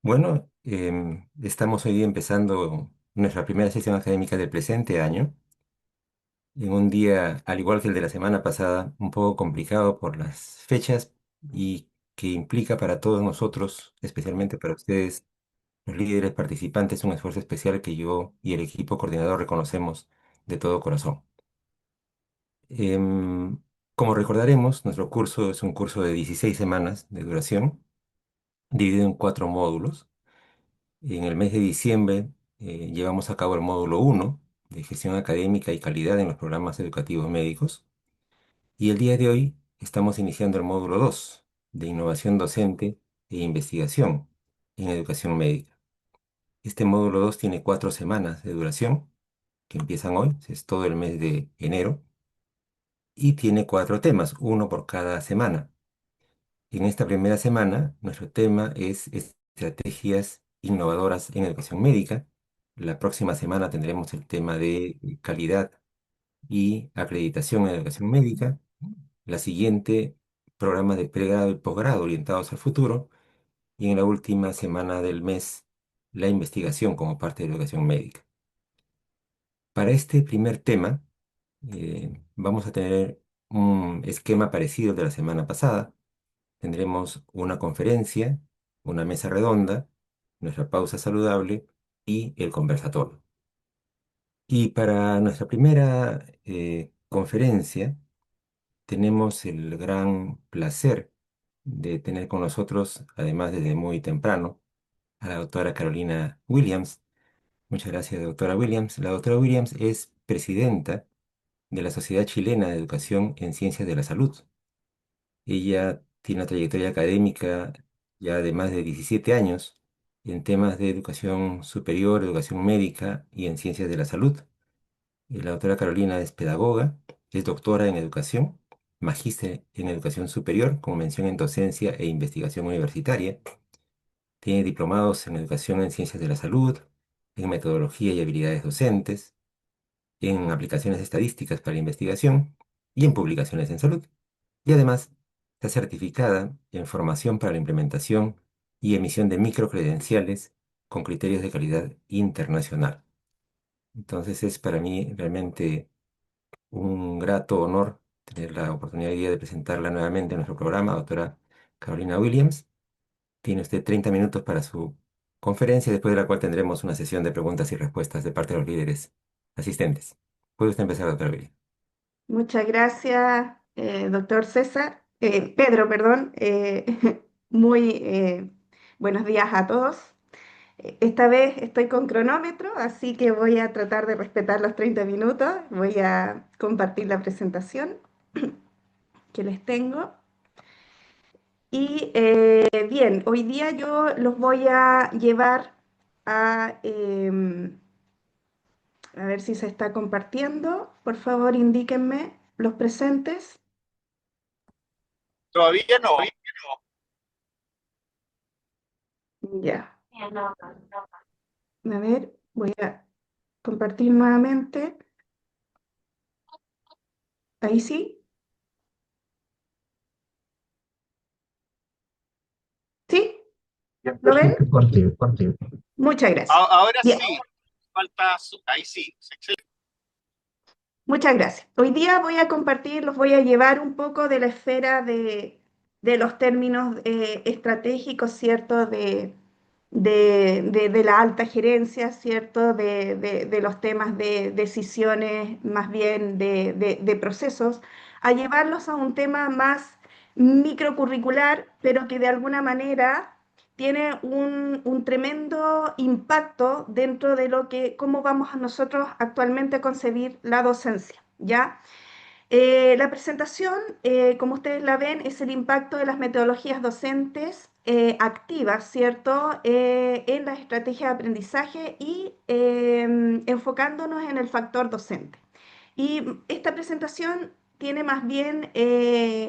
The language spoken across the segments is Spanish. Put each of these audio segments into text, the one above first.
Bueno, estamos hoy día empezando nuestra primera sesión académica del presente año, en un día, al igual que el de la semana pasada, un poco complicado por las fechas y que implica para todos nosotros, especialmente para ustedes, los líderes participantes, un esfuerzo especial que yo y el equipo coordinador reconocemos de todo corazón. Em, Como recordaremos, nuestro curso es un curso de 16 semanas de duración, dividido en 4 módulos. En el mes de diciembre llevamos a cabo el módulo 1 de gestión académica y calidad en los programas educativos médicos. Y el día de hoy estamos iniciando el módulo 2 de innovación docente e investigación en educación médica. Este módulo 2 tiene 4 semanas de duración, que empiezan hoy, es todo el mes de enero, y tiene 4 temas, uno por cada semana. En esta primera semana, nuestro tema es estrategias innovadoras en educación médica. La próxima semana tendremos el tema de calidad y acreditación en educación médica. La siguiente, programas de pregrado y posgrado orientados al futuro. Y en la última semana del mes, la investigación como parte de educación médica. Para este primer tema, vamos a tener un esquema parecido al de la semana pasada. Tendremos una conferencia, una mesa redonda, nuestra pausa saludable y el conversatorio. Y para nuestra primera conferencia tenemos el gran placer de tener con nosotros, además desde muy temprano, a la doctora Carolina Williams. Muchas gracias, doctora Williams. La doctora Williams es presidenta de la Sociedad Chilena de Educación en Ciencias de la Salud. Ella tiene una trayectoria académica ya de más de 17 años en temas de educación superior, educación médica y en ciencias de la salud. La doctora Carolina es pedagoga, es doctora en educación, magíster en educación superior, como mención en docencia e investigación universitaria. Tiene diplomados en educación en ciencias de la salud, en metodología y habilidades docentes, en aplicaciones estadísticas para la investigación y en publicaciones en salud. Y además está certificada en formación para la implementación y emisión de microcredenciales con criterios de calidad internacional. Entonces es para mí realmente un grato honor tener la oportunidad hoy día de presentarla nuevamente en nuestro programa, doctora Carolina Williams. Tiene usted 30 minutos para su conferencia, después de la cual tendremos una sesión de preguntas y respuestas de parte de los líderes asistentes. Puede usted empezar, doctora Williams. Muchas gracias, doctor César, Pedro, perdón. Muy buenos días a todos. Esta vez estoy con cronómetro, así que voy a tratar de respetar los 30 minutos. Voy a compartir la presentación que les tengo. Y bien, hoy día yo los voy a llevar a ver si se está compartiendo. Por favor, indíquenme los presentes. Todavía no. Ya. A ver, voy a compartir nuevamente. Ahí sí. ¿Sí? Ya, ¿Lo ven? perfecto, parte, parte. Muchas gracias. Ahora Bien, sí, falta, ahí sí, excelente. muchas gracias. Hoy día voy a compartir, los voy a llevar un poco de la esfera de los términos estratégicos, ¿cierto? De la alta gerencia, ¿cierto? De los temas de decisiones, más bien de procesos, a llevarlos a un tema más microcurricular, pero que de alguna manera tiene un tremendo impacto dentro de lo que, cómo vamos a nosotros actualmente a concebir la docencia, ¿ya? La presentación, como ustedes la ven, es el impacto de las metodologías docentes activas, ¿cierto?, en las estrategias de aprendizaje y enfocándonos en el factor docente. Y esta presentación tiene más bien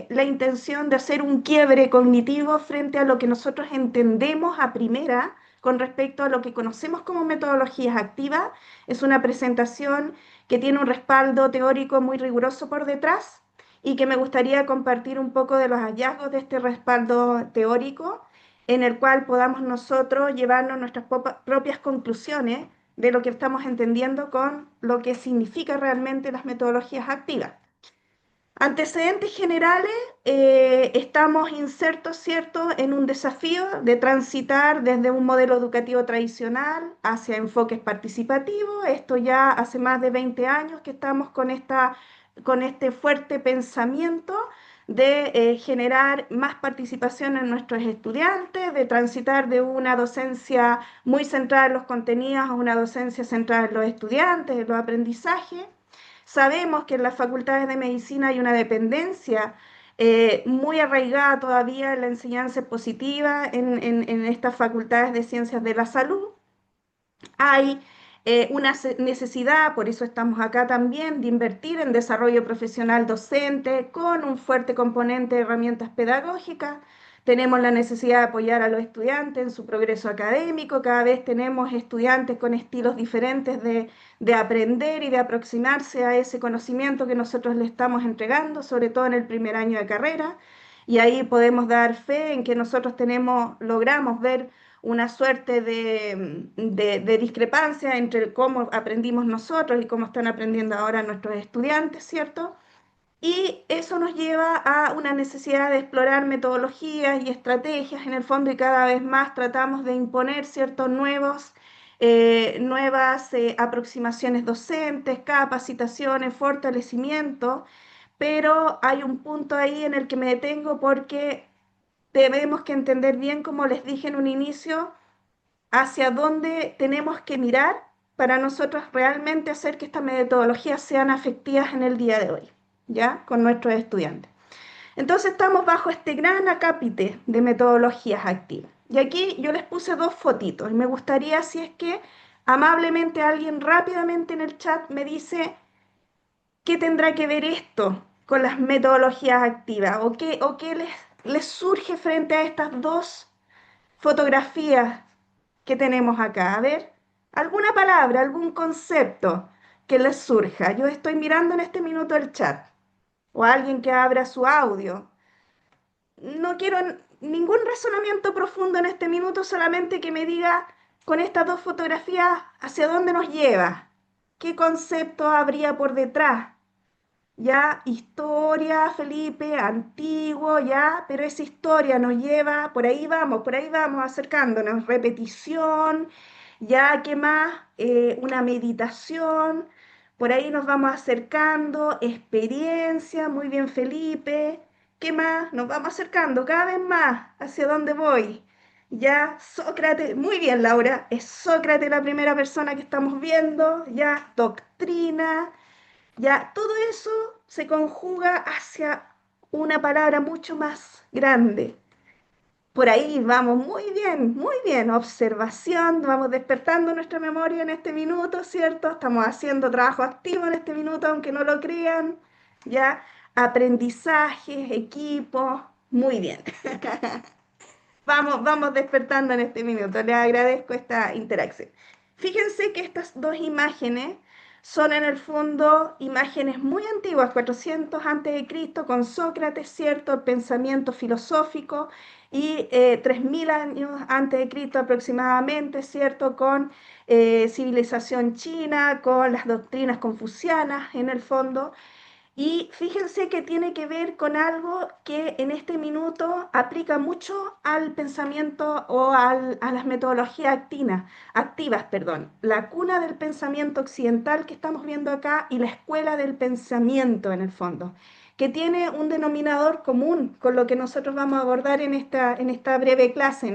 la intención de hacer un quiebre cognitivo frente a lo que nosotros entendemos a primera con respecto a lo que conocemos como metodologías activas. Es una presentación que tiene un respaldo teórico muy riguroso por detrás y que me gustaría compartir un poco de los hallazgos de este respaldo teórico en el cual podamos nosotros llevarnos nuestras propias conclusiones de lo que estamos entendiendo con lo que significa realmente las metodologías activas. Antecedentes generales, estamos insertos, ¿cierto?, en un desafío de transitar desde un modelo educativo tradicional hacia enfoques participativos. Esto ya hace más de 20 años que estamos con este fuerte pensamiento de generar más participación en nuestros estudiantes, de transitar de una docencia muy centrada en los contenidos a una docencia centrada en los estudiantes, en los aprendizajes. Sabemos que en las facultades de medicina hay una dependencia muy arraigada todavía en la enseñanza positiva en estas facultades de ciencias de la salud. Hay una necesidad, por eso estamos acá también, de invertir en desarrollo profesional docente con un fuerte componente de herramientas pedagógicas. Tenemos la necesidad de apoyar a los estudiantes en su progreso académico. Cada vez tenemos estudiantes con estilos diferentes de aprender y de aproximarse a ese conocimiento que nosotros le estamos entregando, sobre todo en el primer año de carrera. Y ahí podemos dar fe en que nosotros logramos ver una suerte de discrepancia entre cómo aprendimos nosotros y cómo están aprendiendo ahora nuestros estudiantes, ¿cierto? Y eso nos lleva a una necesidad de explorar metodologías y estrategias en el fondo y cada vez más tratamos de imponer ciertos nuevas aproximaciones docentes, capacitaciones, fortalecimiento, pero hay un punto ahí en el que me detengo porque tenemos que entender bien, como les dije en un inicio, hacia dónde tenemos que mirar para nosotros realmente hacer que estas metodologías sean efectivas en el día de hoy, ¿ya? Con nuestros estudiantes. Entonces estamos bajo este gran acápite de metodologías activas. Y aquí yo les puse dos fotitos y me gustaría si es que amablemente alguien rápidamente en el chat me dice qué tendrá que ver esto con las metodologías activas o qué les surge frente a estas dos fotografías que tenemos acá. A ver, alguna palabra, algún concepto que les surja. Yo estoy mirando en este minuto el chat o alguien que abra su audio. No quiero ningún razonamiento profundo en este minuto, solamente que me diga con estas dos fotografías hacia dónde nos lleva, qué concepto habría por detrás. Ya, historia, Felipe, antiguo, ya, pero esa historia nos lleva, por ahí vamos acercándonos, repetición, ya, ¿qué más? Una meditación, por ahí nos vamos acercando, experiencia, muy bien, Felipe, ¿qué más? Nos vamos acercando cada vez más, ¿hacia dónde voy? Ya, Sócrates, muy bien, Laura, es Sócrates la primera persona que estamos viendo, ya, doctrina. Ya, todo eso se conjuga hacia una palabra mucho más grande. Por ahí vamos muy bien, observación, vamos despertando nuestra memoria en este minuto, ¿cierto? Estamos haciendo trabajo activo en este minuto, aunque no lo crean, ya, aprendizaje, equipo, muy bien. Vamos despertando en este minuto. Les agradezco esta interacción. Fíjense que estas dos imágenes son en el fondo imágenes muy antiguas, 400 antes de Cristo, con Sócrates, ¿cierto? El pensamiento filosófico y 3000 años antes de Cristo aproximadamente, ¿cierto? Con civilización china, con las doctrinas confucianas en el fondo. Y fíjense que tiene que ver con algo que en este minuto aplica mucho al pensamiento o a las metodologías activas, perdón. La cuna del pensamiento occidental que estamos viendo acá y la escuela del pensamiento en el fondo, que tiene un denominador común con lo que nosotros vamos a abordar en esta breve clase.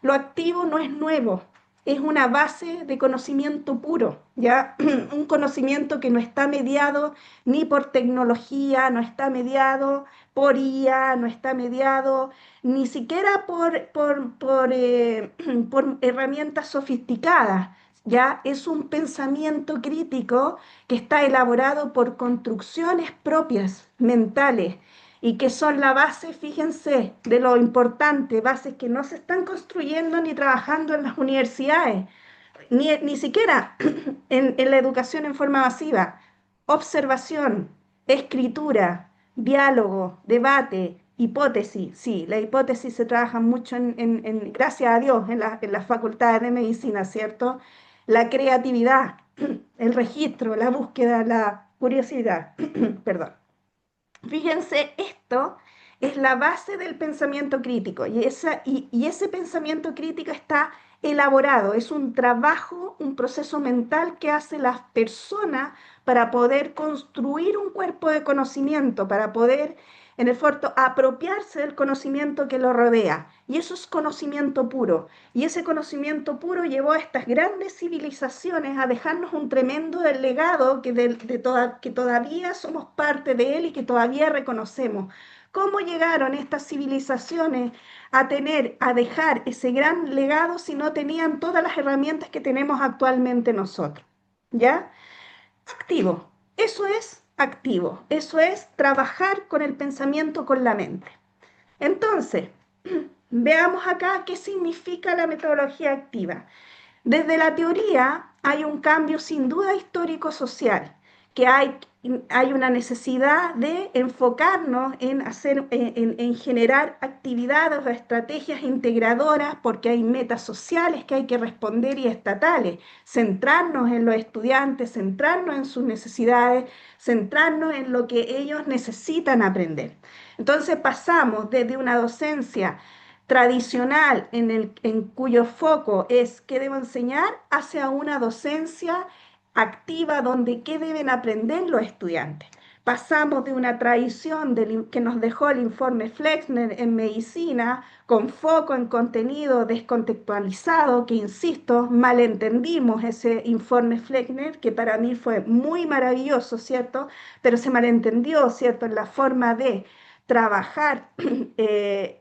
Lo activo no es nuevo, es una base de conocimiento puro, ¿ya? Un conocimiento que no está mediado ni por tecnología, no está mediado por IA, no está mediado ni siquiera por herramientas sofisticadas. Ya es un pensamiento crítico que está elaborado por construcciones propias, mentales, y que son la base, fíjense, de lo importante, bases que no se están construyendo ni trabajando en las universidades, ni siquiera en la educación en forma masiva. Observación, escritura, diálogo, debate, Hipótesis, sí, la hipótesis se trabaja mucho gracias a Dios, en las facultades de medicina, ¿cierto? La creatividad, el registro, la búsqueda, la curiosidad, perdón. Fíjense, esto es la base del pensamiento crítico y ese pensamiento crítico está elaborado, es un trabajo, un proceso mental que hace la persona para poder construir un cuerpo de conocimiento, para poder, en el fondo, apropiarse del conocimiento que lo rodea. Y eso es conocimiento puro. Y ese conocimiento puro llevó a estas grandes civilizaciones a dejarnos un tremendo legado que todavía somos parte de él y que todavía reconocemos. ¿Cómo llegaron estas civilizaciones a dejar ese gran legado si no tenían todas las herramientas que tenemos actualmente nosotros? ¿Ya? Activo. Eso es activo. Eso es trabajar con el pensamiento, con la mente. Entonces, veamos acá qué significa la metodología activa. Desde la teoría hay un cambio sin duda histórico-social, que hay una necesidad de enfocarnos en generar actividades o estrategias integradoras porque hay metas sociales que hay que responder y estatales, centrarnos en los estudiantes, centrarnos en sus necesidades, centrarnos en lo que ellos necesitan aprender. Entonces pasamos desde una docencia tradicional en cuyo foco es qué debo enseñar hacia una docencia activa donde qué deben aprender los estudiantes. Pasamos de una tradición que nos dejó el informe Flexner en medicina, con foco en contenido descontextualizado, que insisto, malentendimos ese informe Flexner, que para mí fue muy maravilloso, ¿cierto? Pero se malentendió, ¿cierto? En la forma de trabajar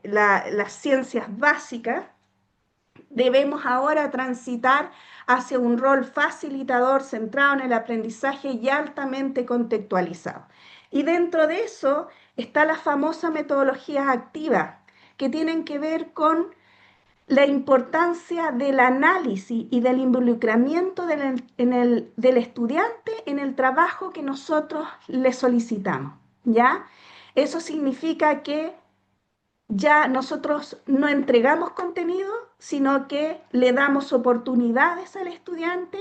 las ciencias básicas, debemos ahora transitar hacia un rol facilitador centrado en el aprendizaje y altamente contextualizado. Y dentro de eso está la famosa metodología activa, que tienen que ver con la importancia del análisis y del involucramiento del estudiante en el trabajo que nosotros le solicitamos, ¿ya? Eso significa que ya nosotros no entregamos contenido, sino que le damos oportunidades al estudiante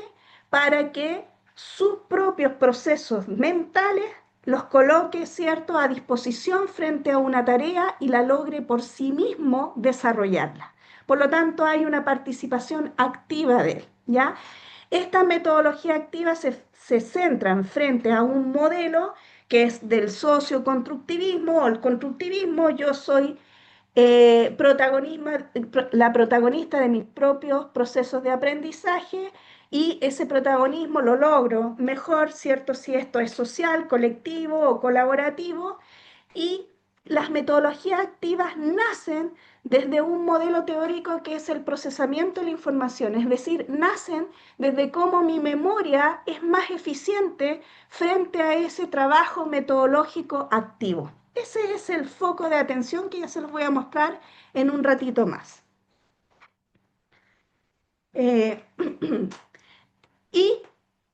para que sus propios procesos mentales los coloque, ¿cierto?, a disposición frente a una tarea y la logre por sí mismo desarrollarla. Por lo tanto, hay una participación activa de él, ¿ya? Esta metodología activa se centra frente a un modelo que es del socioconstructivismo o el constructivismo. Yo soy la protagonista de mis propios procesos de aprendizaje y ese protagonismo lo logro mejor, ¿cierto? Si esto es social, colectivo o colaborativo. Y las metodologías activas nacen desde un modelo teórico que es el procesamiento de la información, es decir, nacen desde cómo mi memoria es más eficiente frente a ese trabajo metodológico activo. Ese es el foco de atención que ya se los voy a mostrar en un ratito más. Eh, y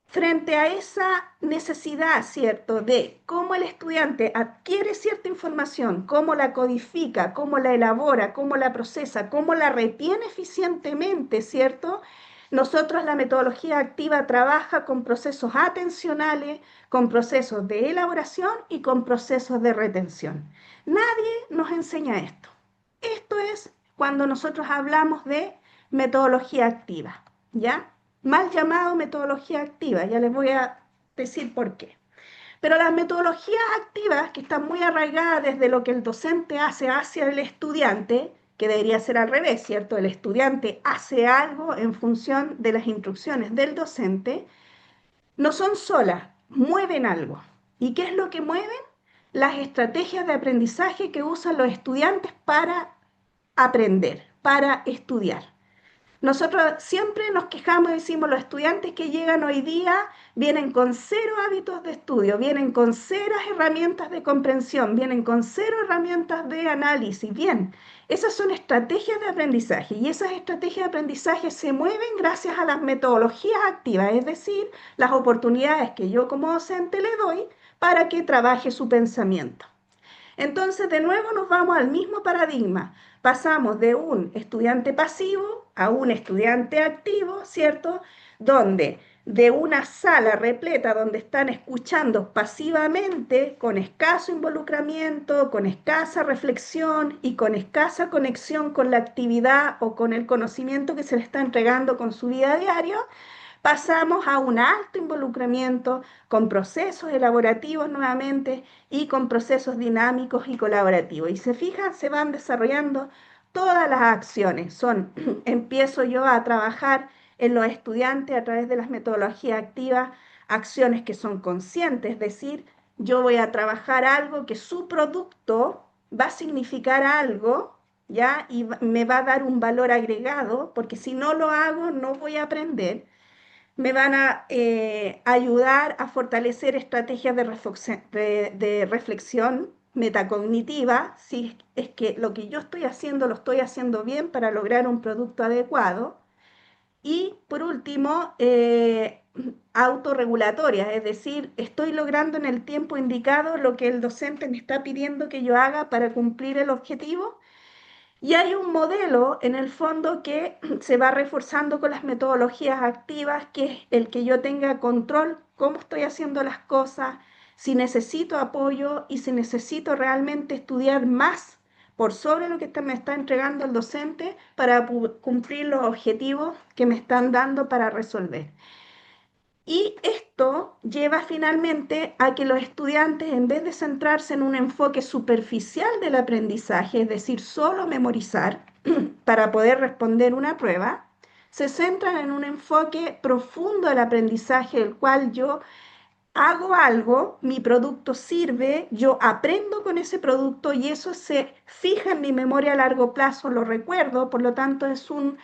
frente a esa necesidad, ¿cierto?, de cómo el estudiante adquiere cierta información, cómo la codifica, cómo la elabora, cómo la procesa, cómo la retiene eficientemente, ¿cierto? Nosotros la metodología activa trabaja con procesos atencionales, con procesos de elaboración y con procesos de retención. Nadie nos enseña esto. Esto es cuando nosotros hablamos de metodología activa, ¿ya? Mal llamado metodología activa, ya les voy a decir por qué. Pero las metodologías activas, que están muy arraigadas desde lo que el docente hace hacia el estudiante, que debería ser al revés, ¿cierto? El estudiante hace algo en función de las instrucciones del docente, no son solas, mueven algo. ¿Y qué es lo que mueven? Las estrategias de aprendizaje que usan los estudiantes para aprender, para estudiar. Nosotros siempre nos quejamos y decimos, los estudiantes que llegan hoy día vienen con cero hábitos de estudio, vienen con cero herramientas de comprensión, vienen con cero herramientas de análisis. Bien, esas son estrategias de aprendizaje y esas estrategias de aprendizaje se mueven gracias a las metodologías activas, es decir, las oportunidades que yo como docente le doy para que trabaje su pensamiento. Entonces, de nuevo nos vamos al mismo paradigma. Pasamos de un estudiante pasivo a un estudiante activo, ¿cierto? Donde de una sala repleta donde están escuchando pasivamente, con escaso involucramiento, con escasa reflexión y con escasa conexión con la actividad o con el conocimiento que se les está entregando con su vida diaria, pasamos a un alto involucramiento con procesos elaborativos nuevamente y con procesos dinámicos y colaborativos. Y se fijan, se van desarrollando todas las acciones. Empiezo yo a trabajar en los estudiantes a través de las metodologías activas, acciones que son conscientes, es decir, yo voy a trabajar algo que su producto va a significar algo, ¿ya? Y me va a dar un valor agregado, porque si no lo hago, no voy a aprender. Me van a ayudar a fortalecer estrategias de reflexión metacognitiva, si es que lo que yo estoy haciendo lo estoy haciendo bien para lograr un producto adecuado. Y por último, autorregulatoria, es decir, estoy logrando en el tiempo indicado lo que el docente me está pidiendo que yo haga para cumplir el objetivo. Y hay un modelo en el fondo que se va reforzando con las metodologías activas, que es el que yo tenga control, cómo estoy haciendo las cosas, si necesito apoyo y si necesito realmente estudiar más por sobre lo que me está entregando el docente para cumplir los objetivos que me están dando para resolver. Y esto lleva finalmente a que los estudiantes, en vez de centrarse en un enfoque superficial del aprendizaje, es decir, solo memorizar para poder responder una prueba, se centran en un enfoque profundo del aprendizaje, el cual yo hago algo, mi producto sirve, yo aprendo con ese producto y eso se fija en mi memoria a largo plazo, lo recuerdo, por lo tanto es un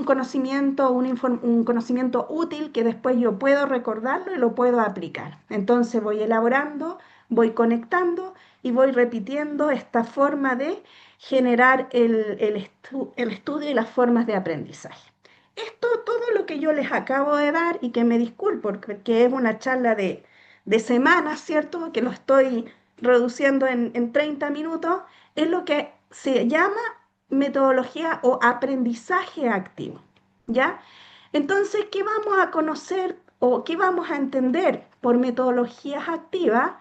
conocimiento, un conocimiento útil que después yo puedo recordarlo y lo puedo aplicar. Entonces voy elaborando, voy conectando y voy repitiendo esta forma de generar el estudio y las formas de aprendizaje. Esto, todo lo que yo les acabo de dar y que me disculpo porque es una charla de semanas, ¿cierto? Que lo estoy reduciendo en 30 minutos, es lo que se llama metodología o aprendizaje activo, ¿ya? Entonces, ¿qué vamos a conocer o qué vamos a entender por metodologías activas?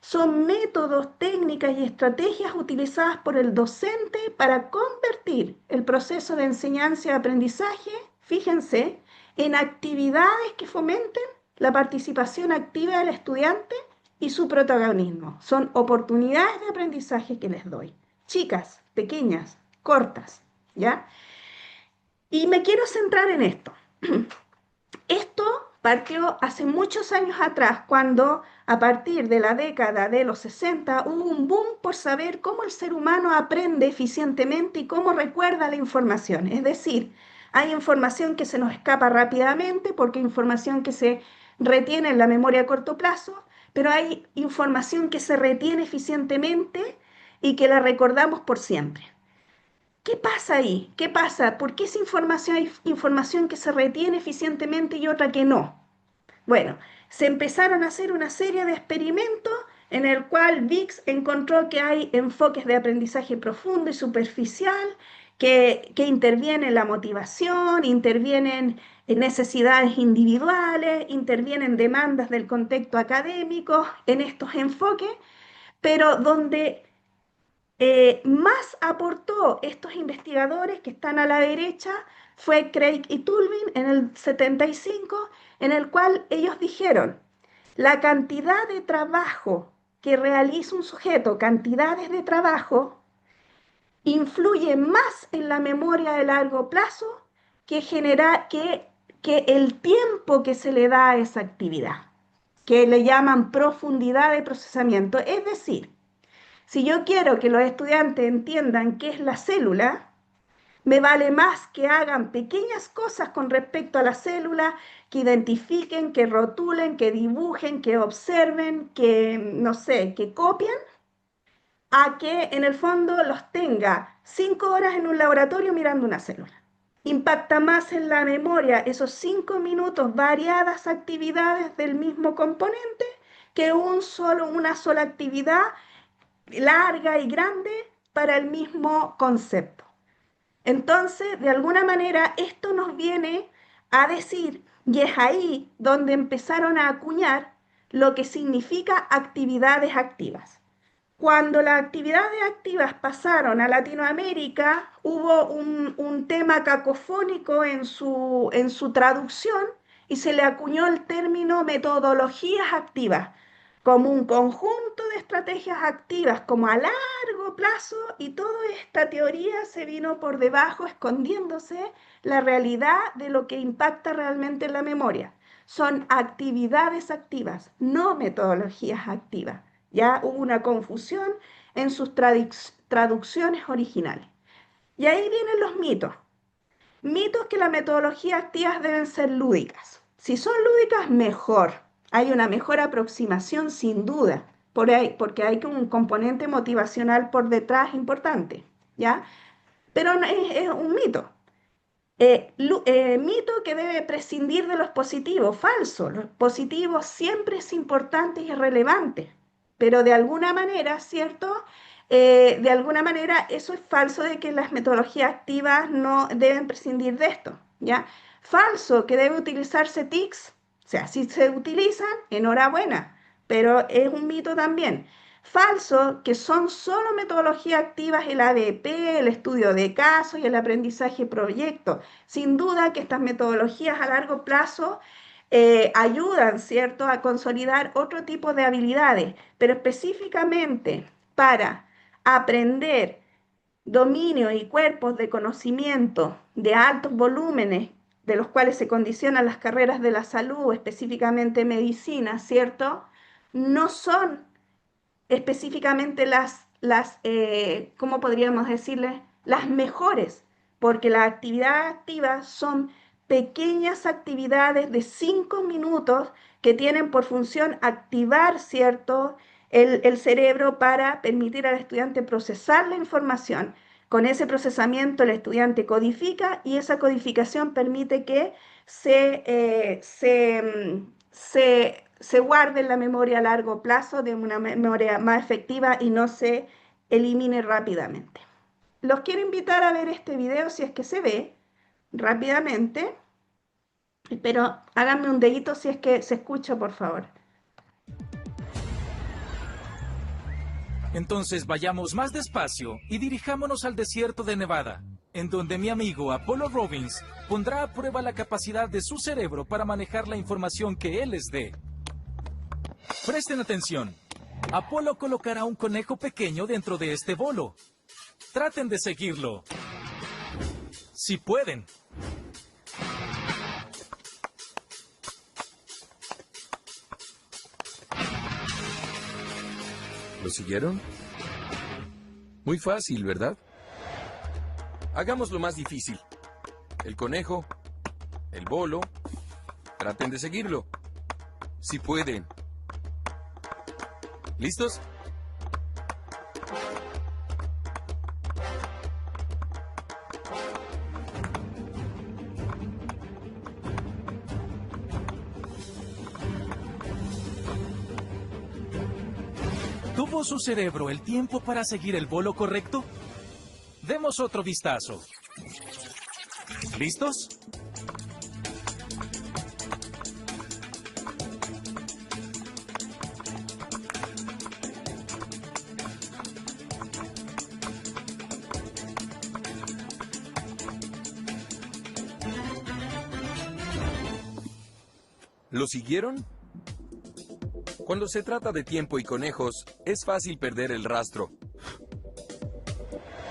Son métodos, técnicas y estrategias utilizadas por el docente para convertir el proceso de enseñanza y aprendizaje, fíjense, en actividades que fomenten la participación activa del estudiante y su protagonismo. Son oportunidades de aprendizaje que les doy. Chicas, pequeñas, cortas, ¿ya? Y me quiero centrar en esto. Esto partió hace muchos años atrás, cuando a partir de la década de los 60 hubo un boom por saber cómo el ser humano aprende eficientemente y cómo recuerda la información. Es decir, hay información que se nos escapa rápidamente porque hay información que se retiene en la memoria a corto plazo, pero hay información que se retiene eficientemente y que la recordamos por siempre. ¿Qué pasa ahí? ¿Qué pasa? ¿Por qué esa información hay información que se retiene eficientemente y otra que no? Bueno, se empezaron a hacer una serie de experimentos en el cual VIX encontró que hay enfoques de aprendizaje profundo y superficial que intervienen en la motivación, intervienen en necesidades individuales, intervienen demandas del contexto académico en estos enfoques, pero donde más aportó estos investigadores que están a la derecha fue Craig y Tulvin en el 75, en el cual ellos dijeron, la cantidad de trabajo que realiza un sujeto, cantidades de trabajo, influye más en la memoria de largo plazo que el tiempo que se le da a esa actividad, que le llaman profundidad de procesamiento. Es decir, si yo quiero que los estudiantes entiendan qué es la célula, me vale más que hagan pequeñas cosas con respecto a la célula, que identifiquen, que rotulen, que dibujen, que observen, que, no sé, que copien, a que en el fondo los tenga 5 horas en un laboratorio mirando una célula. Impacta más en la memoria esos 5 minutos, variadas actividades del mismo componente, que una sola actividad larga y grande para el mismo concepto. Entonces, de alguna manera, esto nos viene a decir, y es ahí donde empezaron a acuñar lo que significa actividades activas. Cuando las actividades activas pasaron a Latinoamérica, hubo un tema cacofónico en su traducción y se le acuñó el término metodologías activas como un conjunto de estrategias activas como a largo plazo, y toda esta teoría se vino por debajo escondiéndose la realidad de lo que impacta realmente en la memoria. Son actividades activas, no metodologías activas. Ya hubo una confusión en sus traducciones originales. Y ahí vienen los mitos. Mitos que las metodologías activas deben ser lúdicas. Si son lúdicas, mejor. Hay una mejor aproximación sin duda, porque hay un componente motivacional por detrás importante, ¿ya? Pero es un mito. Mito que debe prescindir de los positivos, falso. Los positivos siempre es importante y relevante, pero de alguna manera, ¿cierto? De alguna manera eso es falso de que las metodologías activas no deben prescindir de esto, ¿ya? Falso que debe utilizarse TICs, o sea, si se utilizan, enhorabuena, pero es un mito también. Falso que son solo metodologías activas el ABP, el estudio de casos y el aprendizaje proyecto. Sin duda que estas metodologías a largo plazo ayudan, ¿cierto?, a consolidar otro tipo de habilidades, pero específicamente para aprender dominio y cuerpos de conocimiento de altos volúmenes, de los cuales se condicionan las carreras de la salud, específicamente medicina, ¿cierto? No son específicamente ¿cómo podríamos decirles? Las mejores, porque las actividades activas son pequeñas actividades de 5 minutos que tienen por función activar, ¿cierto?, el cerebro para permitir al estudiante procesar la información. Con ese procesamiento el estudiante codifica y esa codificación permite que se guarde en la memoria a largo plazo de una memoria más efectiva y no se elimine rápidamente. Los quiero invitar a ver este video si es que se ve rápidamente, pero háganme un dedito si es que se escucha, por favor. Entonces vayamos más despacio y dirijámonos al desierto de Nevada, en donde mi amigo Apollo Robbins pondrá a prueba la capacidad de su cerebro para manejar la información que él les dé. Presten atención. Apolo colocará un conejo pequeño dentro de este bolo. Traten de seguirlo. Si pueden. ¿Lo siguieron? Muy fácil, ¿verdad? Hagámoslo más difícil. El conejo, el bolo, traten de seguirlo. Si pueden. ¿Listos? ¿Tuvo su cerebro el tiempo para seguir el bolo correcto? Demos otro vistazo. ¿Listos? ¿Lo siguieron? Cuando se trata de tiempo y conejos, es fácil perder el rastro.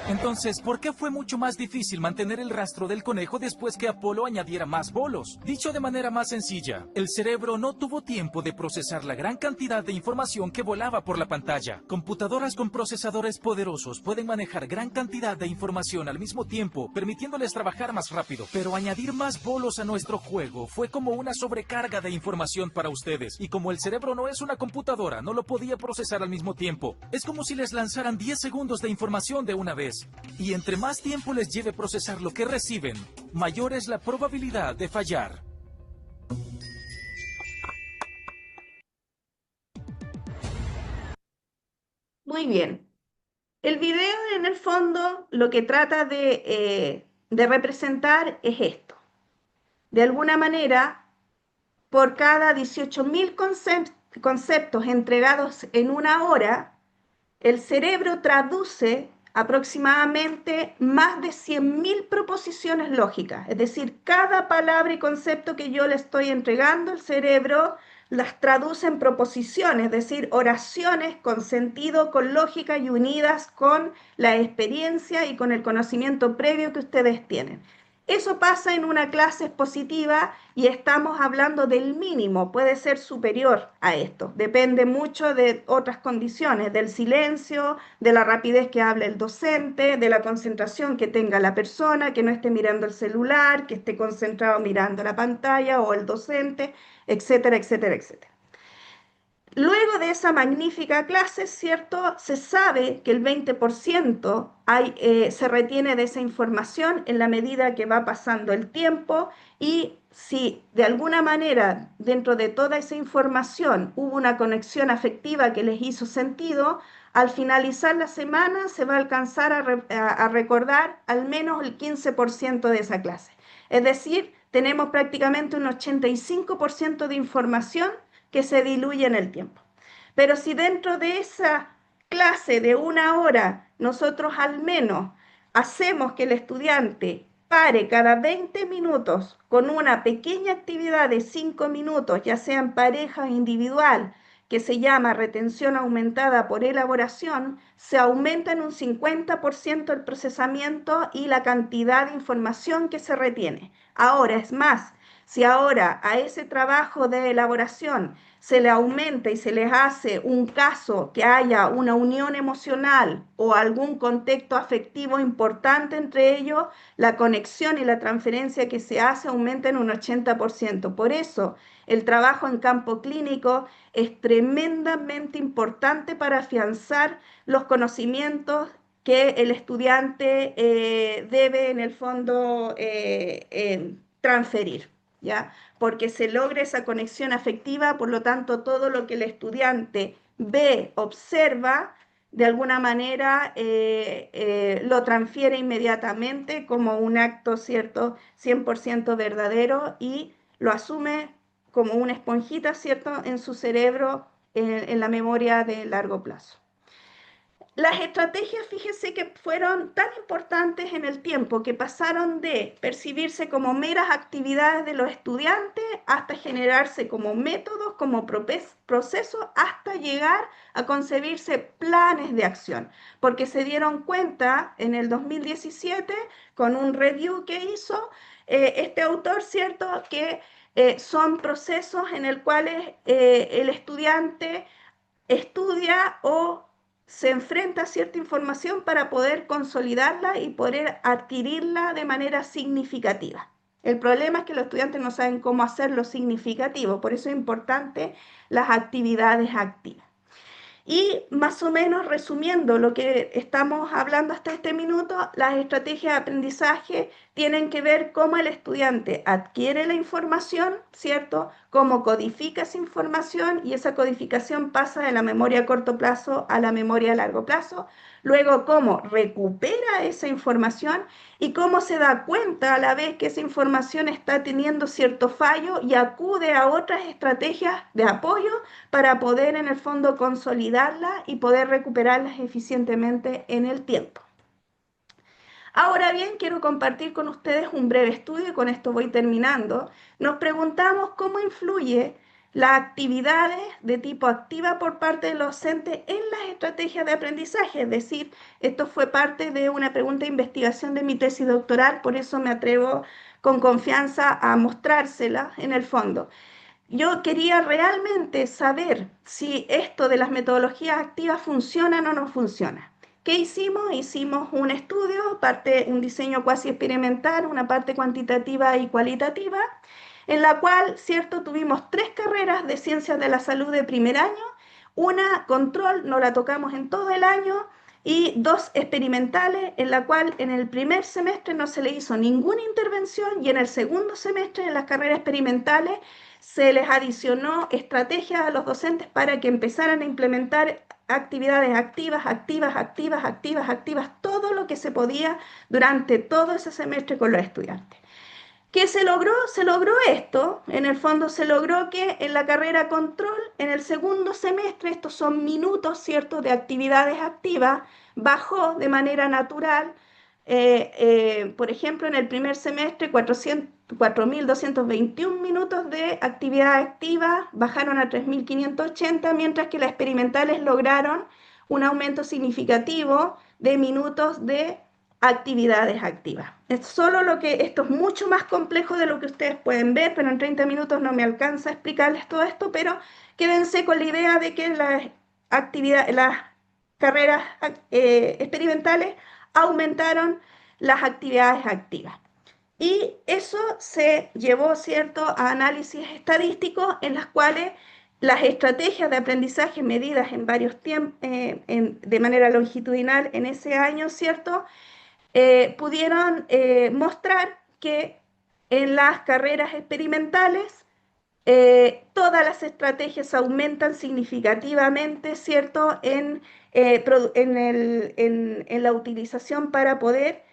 Entonces, ¿por qué fue mucho más difícil mantener el rastro del conejo después que Apolo añadiera más bolos? Dicho de manera más sencilla, el cerebro no tuvo tiempo de procesar la gran cantidad de información que volaba por la pantalla. Computadoras con procesadores poderosos pueden manejar gran cantidad de información al mismo tiempo, permitiéndoles trabajar más rápido. Pero añadir más bolos a nuestro juego fue como una sobrecarga de información para ustedes. Y como el cerebro no es una computadora, no lo podía procesar al mismo tiempo. Es como si les lanzaran 10 segundos de información de una vez. Y entre más tiempo les lleve procesar lo que reciben, mayor es la probabilidad de fallar. Muy bien. El video en el fondo lo que trata de representar es esto. De alguna manera, por cada 18.000 conceptos entregados en una hora, el cerebro traduce aproximadamente más de 100.000 proposiciones lógicas. Es decir, cada palabra y concepto que yo le estoy entregando, el cerebro las traduce en proposiciones, es decir, oraciones con sentido, con lógica y unidas con la experiencia y con el conocimiento previo que ustedes tienen. Eso pasa en una clase expositiva y estamos hablando del mínimo, puede ser superior a esto, depende mucho de otras condiciones, del silencio, de la rapidez que hable el docente, de la concentración que tenga la persona, que no esté mirando el celular, que esté concentrado mirando la pantalla o el docente, etcétera, etcétera, etcétera. Luego de esa magnífica clase, ¿cierto? Se sabe que el 20% se retiene de esa información en la medida que va pasando el tiempo y si de alguna manera dentro de toda esa información hubo una conexión afectiva que les hizo sentido, al finalizar la semana se va a alcanzar a recordar al menos el 15% de esa clase. Es decir, tenemos prácticamente un 85% de información que se diluye en el tiempo. Pero si dentro de esa clase de una hora nosotros al menos hacemos que el estudiante pare cada 20 minutos con una pequeña actividad de 5 minutos, ya sea en pareja o individual, que se llama retención aumentada por elaboración, se aumenta en un 50% el procesamiento y la cantidad de información que se retiene. Ahora, es más, si ahora a ese trabajo de elaboración se le aumenta y se les hace un caso que haya una unión emocional o algún contexto afectivo importante entre ellos, la conexión y la transferencia que se hace aumenta en un 80%. Por eso, el trabajo en campo clínico es tremendamente importante para afianzar los conocimientos que el estudiante debe en el fondo transferir, ¿ya? Porque se logra esa conexión afectiva, por lo tanto, todo lo que el estudiante ve, observa, de alguna manera lo transfiere inmediatamente como un acto, ¿cierto?, 100% verdadero y lo asume como una esponjita, ¿cierto?, en su cerebro, en la memoria de largo plazo. Las estrategias, fíjense que fueron tan importantes en el tiempo que pasaron de percibirse como meras actividades de los estudiantes hasta generarse como métodos, como procesos, hasta llegar a concebirse planes de acción, porque se dieron cuenta en el 2017 con un review que hizo este autor, ¿cierto?, que son procesos en el cuales el estudiante estudia o se enfrenta a cierta información para poder consolidarla y poder adquirirla de manera significativa. El problema es que los estudiantes no saben cómo hacerlo significativo, por eso es importante las actividades activas. Y más o menos resumiendo lo que estamos hablando hasta este minuto, las estrategias de aprendizaje tienen que ver cómo el estudiante adquiere la información, ¿cierto? Cómo codifica esa información y esa codificación pasa de la memoria a corto plazo a la memoria a largo plazo. Luego, cómo recupera esa información y cómo se da cuenta a la vez que esa información está teniendo cierto fallo y acude a otras estrategias de apoyo para poder en el fondo consolidarla y poder recuperarlas eficientemente en el tiempo. Ahora bien, quiero compartir con ustedes un breve estudio y con esto voy terminando. Nos preguntamos cómo influye las actividades de tipo activa por parte del docente en las estrategias de aprendizaje. Es decir, esto fue parte de una pregunta de investigación de mi tesis doctoral, por eso me atrevo con confianza a mostrársela en el fondo. Yo quería realmente saber si esto de las metodologías activas funcionan o no funciona. ¿Qué hicimos? Hicimos un estudio, un diseño cuasi experimental, una parte cuantitativa y cualitativa, en la cual, ¿cierto?, tuvimos 3 carreras de ciencias de la salud de primer año, una control, no la tocamos en todo el año, y 2 experimentales, en la cual en el primer semestre no se le hizo ninguna intervención y en el segundo semestre, en las carreras experimentales, se les adicionó estrategias a los docentes para que empezaran a implementar actividades activas, activas, activas, activas, activas, todo lo que se podía durante todo ese semestre con los estudiantes. ¿Qué se logró? Se logró esto, en el fondo se logró que en la carrera control, en el segundo semestre, estos son minutos, ¿cierto?, de actividades activas, bajó de manera natural. Por ejemplo, en el primer semestre, 4.221 minutos de actividad activa, bajaron a 3.580, mientras que las experimentales lograron un aumento significativo de minutos de actividades activas. Es solo lo que, esto es mucho más complejo de lo que ustedes pueden ver, pero en 30 minutos no me alcanza a explicarles todo esto, pero quédense con la idea de que las carreras experimentales aumentaron las actividades activas. Y eso se llevó, ¿cierto?, a análisis estadísticos en las cuales las estrategias de aprendizaje medidas en varios tiempos, de manera longitudinal en ese año, ¿cierto?, pudieron mostrar que en las carreras experimentales todas las estrategias aumentan significativamente, ¿cierto?, en la utilización para poder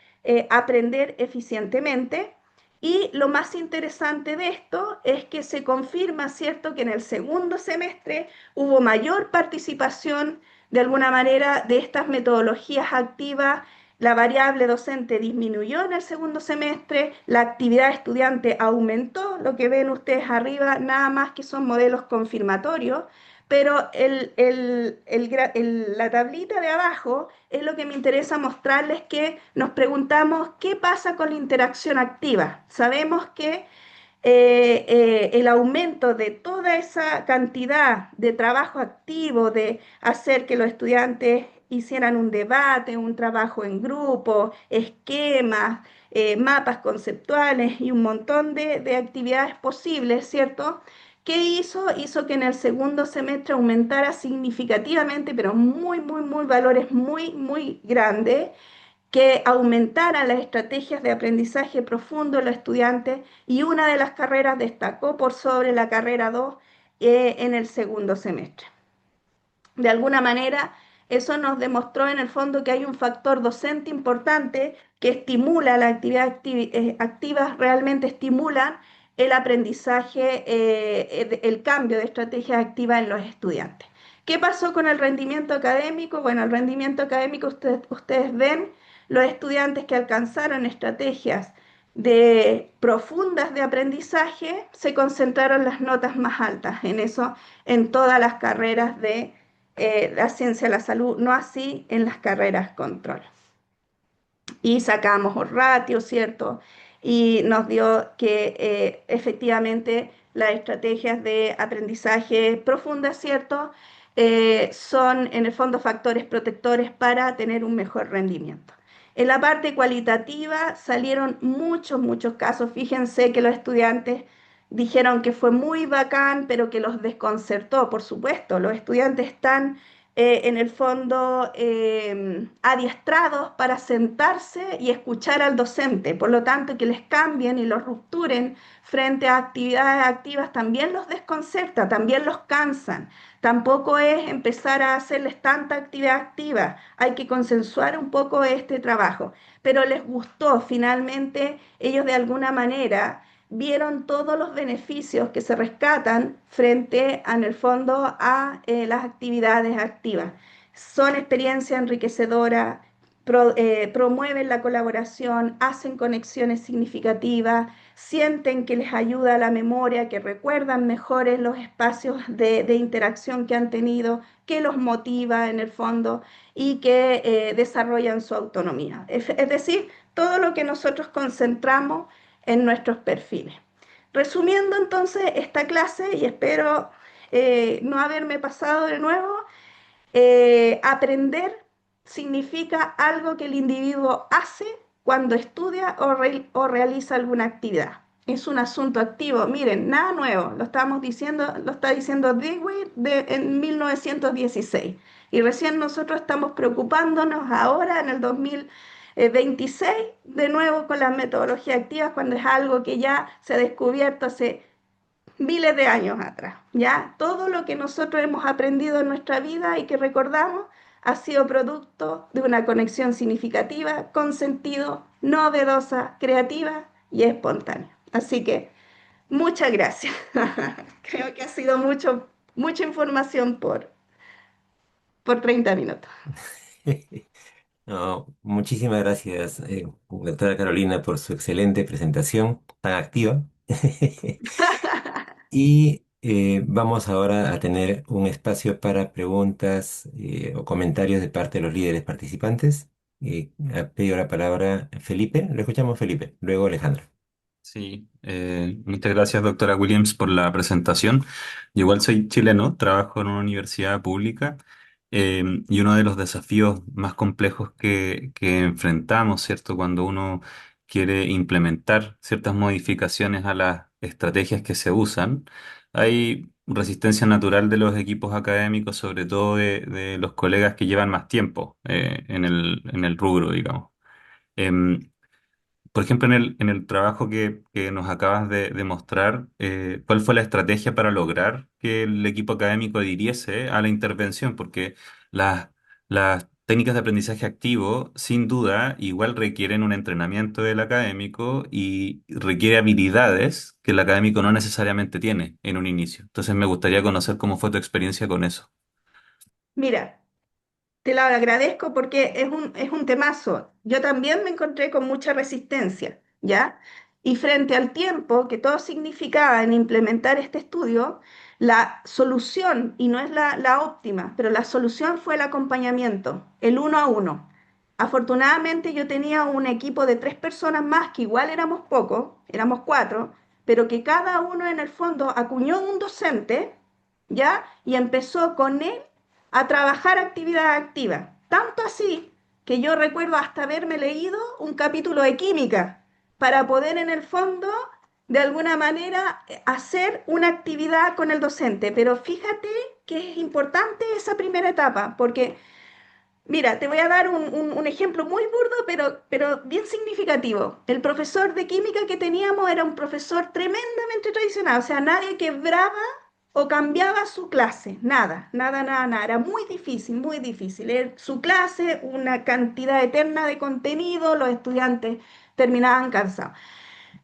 aprender eficientemente. Y lo más interesante de esto es que se confirma, ¿cierto?, que en el segundo semestre hubo mayor participación de alguna manera de estas metodologías activas. La variable docente disminuyó en el segundo semestre, la actividad estudiante aumentó, lo que ven ustedes arriba, nada más que son modelos confirmatorios, pero la tablita de abajo es lo que me interesa mostrarles, que nos preguntamos qué pasa con la interacción activa. Sabemos que el aumento de toda esa cantidad de trabajo activo, de hacer que los estudiantes hicieran un debate, un trabajo en grupo, esquemas, mapas conceptuales y un montón de actividades posibles, ¿cierto? ¿Qué hizo? Hizo que en el segundo semestre aumentara significativamente, pero muy, muy, muy valores muy, muy grandes, que aumentaran las estrategias de aprendizaje profundo en los estudiantes, y una de las carreras destacó por sobre la carrera 2 en el segundo semestre. De alguna manera, eso nos demostró en el fondo que hay un factor docente importante que estimula la actividad activas, realmente estimulan el aprendizaje, el cambio de estrategias activas en los estudiantes. ¿Qué pasó con el rendimiento académico? Bueno, el rendimiento académico, ustedes ven los estudiantes que alcanzaron estrategias profundas de aprendizaje, se concentraron las notas más altas en eso, en todas las carreras de la ciencia de la salud, no así en las carreras control. Y sacamos ratio, ¿cierto? Y nos dio que efectivamente las estrategias de aprendizaje profundas, ¿cierto?, son en el fondo factores protectores para tener un mejor rendimiento. En la parte cualitativa salieron muchos, muchos casos. Fíjense que los estudiantes dijeron que fue muy bacán, pero que los desconcertó. Por supuesto, los estudiantes están en el fondo adiestrados para sentarse y escuchar al docente. Por lo tanto, que les cambien y los rupturen frente a actividades activas también los desconcerta, también los cansan. Tampoco es empezar a hacerles tanta actividad activa, hay que consensuar un poco este trabajo. Pero les gustó, finalmente ellos de alguna manera vieron todos los beneficios que se rescatan frente, en el fondo, a las actividades activas. Son experiencias enriquecedoras, promueven la colaboración, hacen conexiones significativas, sienten que les ayuda a la memoria, que recuerdan mejores los espacios de interacción que han tenido, que los motiva en el fondo y que desarrollan su autonomía. Es decir, todo lo que nosotros concentramos en nuestros perfiles. Resumiendo entonces esta clase, y espero no haberme pasado de nuevo, aprender significa algo que el individuo hace cuando estudia o realiza alguna actividad. Es un asunto activo. Miren, nada nuevo. Lo estamos diciendo, lo está diciendo Dewey en 1916. Y recién nosotros estamos preocupándonos ahora en el 2026 de nuevo con las metodologías activas, cuando es algo que ya se ha descubierto hace miles de años atrás, ¿ya? Todo lo que nosotros hemos aprendido en nuestra vida y que recordamos ha sido producto de una conexión significativa, con sentido, novedosa, creativa y espontánea. Así que muchas gracias. Creo que ha sido mucha información por 30 minutos. No, muchísimas gracias, doctora Carolina, por su excelente presentación, tan activa. Y vamos ahora a tener un espacio para preguntas o comentarios de parte de los líderes participantes. Ha pedido la palabra Felipe. Lo escuchamos, Felipe. Luego Alejandra. Sí, muchas gracias, doctora Williams, por la presentación. Yo igual soy chileno, trabajo en una universidad pública y uno de los desafíos más complejos que enfrentamos, ¿cierto? Cuando uno quiere implementar ciertas modificaciones a las estrategias que se usan, hay resistencia natural de los equipos académicos, sobre todo de los colegas que llevan más tiempo en el rubro, digamos. Em, por ejemplo, en el trabajo que nos acabas de mostrar, ¿cuál fue la estrategia para lograr que el equipo académico adhiriese a la intervención? Porque las técnicas de aprendizaje activo, sin duda, igual requieren un entrenamiento del académico y requiere habilidades que el académico no necesariamente tiene en un inicio. Entonces, me gustaría conocer cómo fue tu experiencia con eso. Mira, te lo agradezco porque es un temazo. Yo también me encontré con mucha resistencia, ¿ya? Y frente al tiempo que todo significaba en implementar este estudio, la solución, y no es la óptima, pero la solución fue el acompañamiento, el uno a uno. Afortunadamente yo tenía un equipo de 3 personas más, que igual éramos pocos, éramos 4, pero que cada uno en el fondo acuñó un docente, ¿ya? Y empezó con él a trabajar actividad activa. Tanto así que yo recuerdo hasta haberme leído un capítulo de química para poder en el fondo, de alguna manera, hacer una actividad con el docente. Pero fíjate que es importante esa primera etapa, porque, mira, te voy a dar un ejemplo muy burdo, pero bien significativo. El profesor de química que teníamos era un profesor tremendamente tradicional, o sea, nadie quebraba o cambiaba su clase, nada, nada, nada, nada. Era muy difícil, muy difícil. Su clase, una cantidad eterna de contenido, los estudiantes terminaban cansados.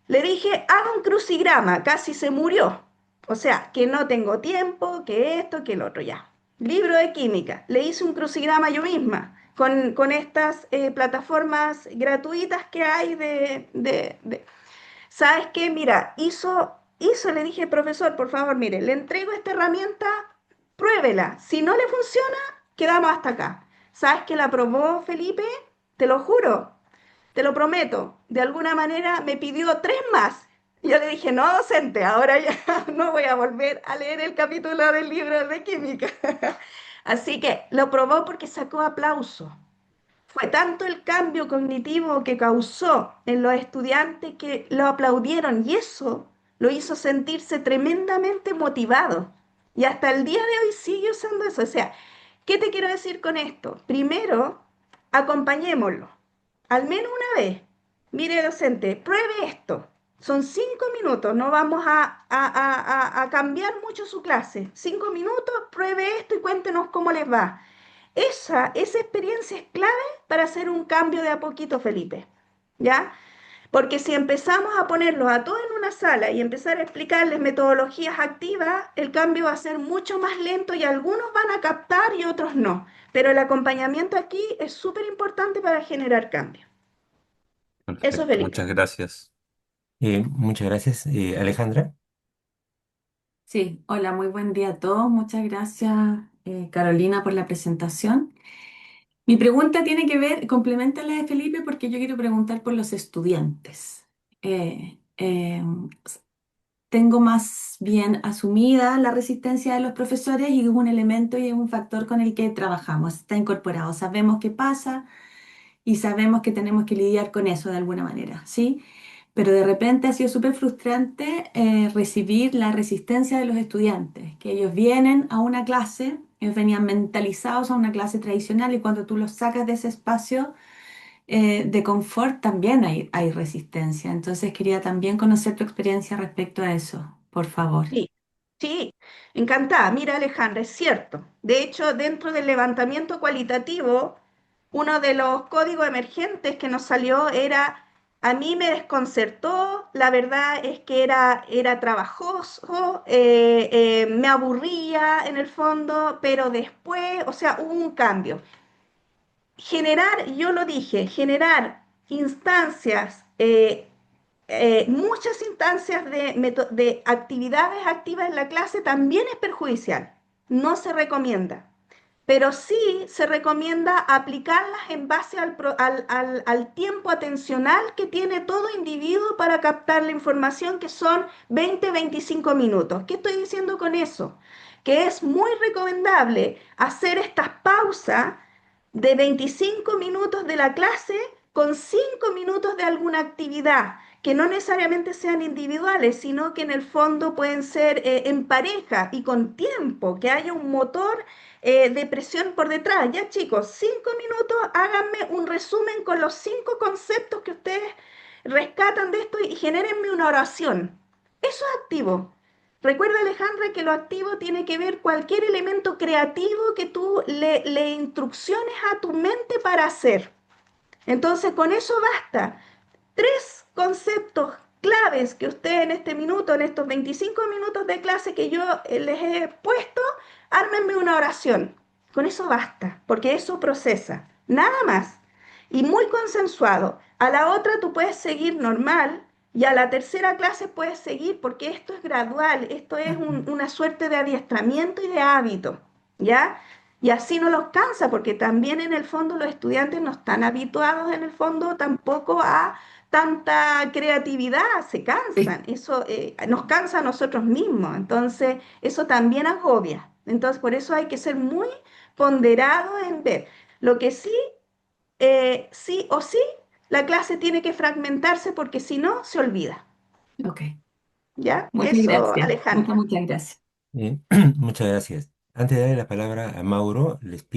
Le dije, haga un crucigrama, casi se murió. O sea, que no tengo tiempo, que esto, que el otro, ya. Libro de química, le hice un crucigrama yo misma, con estas plataformas gratuitas que hay ¿Sabes qué? Mira, le dije, profesor, por favor, mire, le entrego esta herramienta, pruébela. Si no le funciona, quedamos hasta acá. ¿Sabes que la aprobó Felipe? Te lo juro, te lo prometo. De alguna manera me pidió 3 más. Yo le dije, no, docente, ahora ya no voy a volver a leer el capítulo del libro de química. Así que lo probó porque sacó aplauso. Fue tanto el cambio cognitivo que causó en los estudiantes que lo aplaudieron y eso lo hizo sentirse tremendamente motivado. Y hasta el día de hoy sigue usando eso. O sea, ¿qué te quiero decir con esto? Primero, acompañémoslo, al menos una vez. Mire, docente, pruebe esto. Son 5 minutos, no vamos a cambiar mucho su clase. 5 minutos, pruebe esto y cuéntenos cómo les va. Esa experiencia es clave para hacer un cambio de a poquito, Felipe, ¿ya? Porque si empezamos a ponerlos a todos en una sala y empezar a explicarles metodologías activas, el cambio va a ser mucho más lento y algunos van a captar y otros no. Pero el acompañamiento aquí es súper importante para generar cambio. Eso, Perfecto, Felipe. muchas gracias. Muchas gracias, Alejandra. Sí, hola, muy buen día a todos. Muchas gracias, Carolina, por la presentación. Mi pregunta tiene que ver, complementa la de Felipe, porque yo quiero preguntar por los estudiantes. Eh, eh, Tengo más bien asumida la resistencia de los profesores y es un elemento y es un factor con el que trabajamos, está incorporado. Sabemos qué pasa y sabemos que tenemos que lidiar con eso de alguna manera, ¿sí? Pero de repente ha sido súper frustrante recibir la resistencia de los estudiantes, que ellos vienen a una clase, ellos venían mentalizados a una clase tradicional y cuando tú los sacas de ese espacio de confort también hay resistencia. Entonces quería también conocer tu experiencia respecto a eso. por favor. Sí, sí, encantada. Mira, Alejandra, es cierto. De hecho, dentro del levantamiento cualitativo, uno de los códigos emergentes que nos salió era, a mí me desconcertó, la verdad es que era trabajoso, me aburría en el fondo, pero después, o sea, hubo un cambio. Generar, yo lo dije, generar instancias, muchas instancias de actividades activas en la clase también es perjudicial. No se recomienda, pero sí se recomienda aplicarlas en base al tiempo atencional que tiene todo individuo para captar la información, que son 20-25 minutos. ¿Qué estoy diciendo con eso? Que es muy recomendable hacer estas pausas de 25 minutos de la clase con 5 minutos de alguna actividad, que no necesariamente sean individuales, sino que en el fondo pueden ser en pareja y con tiempo, que haya un motor de presión por detrás. Ya chicos, 5 minutos, háganme un resumen con los 5 conceptos que ustedes rescatan de esto y genérenme una oración. Eso es activo. Recuerda, Alejandra, que lo activo tiene que ver cualquier elemento creativo que tú le instrucciones a tu mente para hacer. Entonces, con eso basta. 3 conceptos claves que ustedes en este minuto, en estos 25 minutos de clase que yo les he puesto, ármenme una oración. Con eso basta, porque eso procesa. Nada más. Y muy consensuado. A la otra tú puedes seguir normal y a la tercera clase puedes seguir porque esto es gradual, esto es una suerte de adiestramiento y de hábito, ¿ya? Y así no los cansa, porque también en el fondo los estudiantes no están habituados en el fondo tampoco a tanta creatividad, se Sí, cansan, eso nos cansa a nosotros mismos, entonces eso también agobia. Entonces por eso hay que ser muy ponderado en ver. Lo que sí, sí o sí, la clase tiene que fragmentarse porque si no, se olvida. ok. ¿Ya? Muchas Eso, gracias. Alejandra. Muchas gracias. Bien, muchas gracias. Antes de darle la palabra a Mauro, les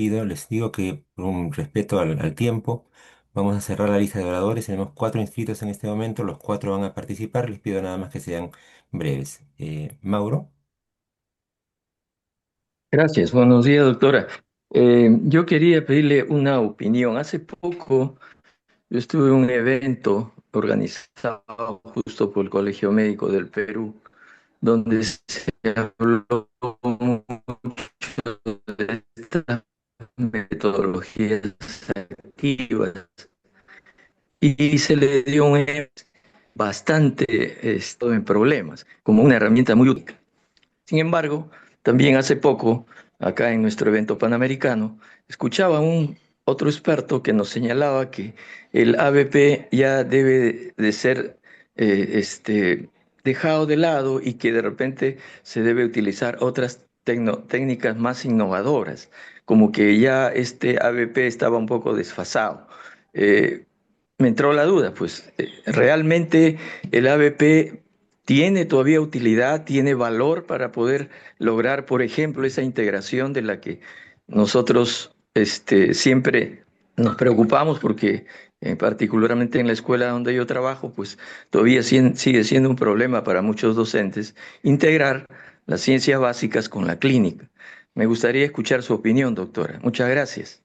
digo que por un respeto al tiempo, vamos a cerrar la lista de oradores. Tenemos 4 inscritos en este momento, los 4 van a participar. Les pido nada más que sean breves. Mauro. Gracias, buenos días, doctora. Yo quería pedirle una opinión. Hace poco yo estuve en un evento organizado justo por el Colegio Médico del Perú, donde se habló mucho de estas metodologías activas y se le dio un énfasis bastante esto en problemas, como una herramienta muy útil. Sin embargo, también hace poco, acá en nuestro evento panamericano, escuchaba un otro experto que nos señalaba que el ABP ya debe de ser dejado de lado y que de repente se debe utilizar otras técnicas más innovadoras, como que ya este ABP estaba un poco desfasado. Eh, Me entró la duda, pues realmente el ABP tiene todavía utilidad, tiene valor para poder lograr, por ejemplo, esa integración de la que nosotros siempre nos preocupamos porque particularmente en la escuela donde yo trabajo, pues todavía sigue siendo un problema para muchos docentes integrar las ciencias básicas con la clínica. Me gustaría escuchar su opinión, doctora. Muchas gracias.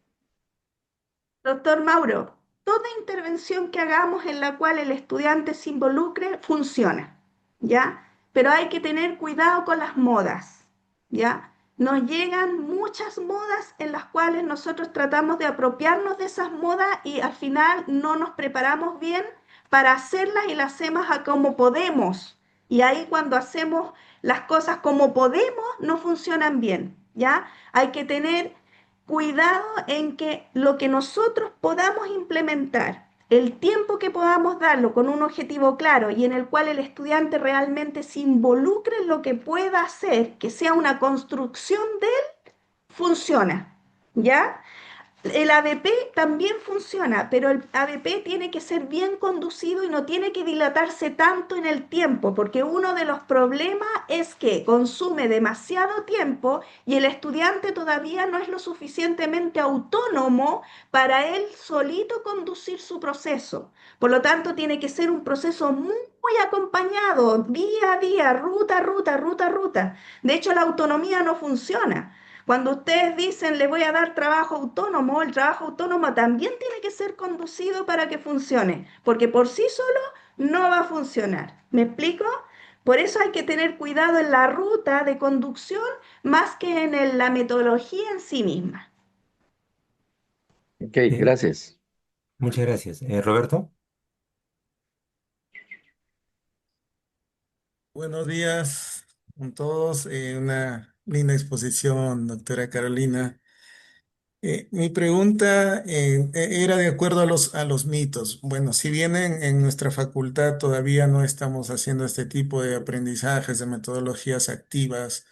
Doctor Mauro, toda intervención que hagamos en la cual el estudiante se involucre funciona, ¿ya? Pero hay que tener cuidado con las modas, ¿ya? Nos llegan muchas modas en las cuales nosotros tratamos de apropiarnos de esas modas y al final no nos preparamos bien para hacerlas y las hacemos a como podemos. Y ahí cuando hacemos las cosas como podemos, no funcionan bien, ¿ya? Hay que tener cuidado en que lo que nosotros podamos implementar, el tiempo que podamos darlo con un objetivo claro y en el cual el estudiante realmente se involucre en lo que pueda hacer, que sea una construcción de él, funciona, ¿ya? El ABP también funciona, pero el ABP tiene que ser bien conducido y no tiene que dilatarse tanto en el tiempo, porque uno de los problemas es que consume demasiado tiempo y el estudiante todavía no es lo suficientemente autónomo para él solito conducir su proceso. Por lo tanto, tiene que ser un proceso muy acompañado, día a día, ruta a ruta, ruta a ruta. De hecho, la autonomía no funciona. Cuando ustedes dicen le voy a dar trabajo autónomo, el trabajo autónomo también tiene que ser conducido para que funcione, porque por sí solo no va a funcionar. ¿Me explico? Por eso hay que tener cuidado en la ruta de conducción más que en la metodología en sí misma. Ok, Eh, gracias. muchas gracias. Roberto. Buenos días con todos. Una linda exposición, doctora Carolina. Mi pregunta era de acuerdo a a los mitos. Bueno, si bien en nuestra facultad todavía no estamos haciendo este tipo de aprendizajes, de metodologías activas,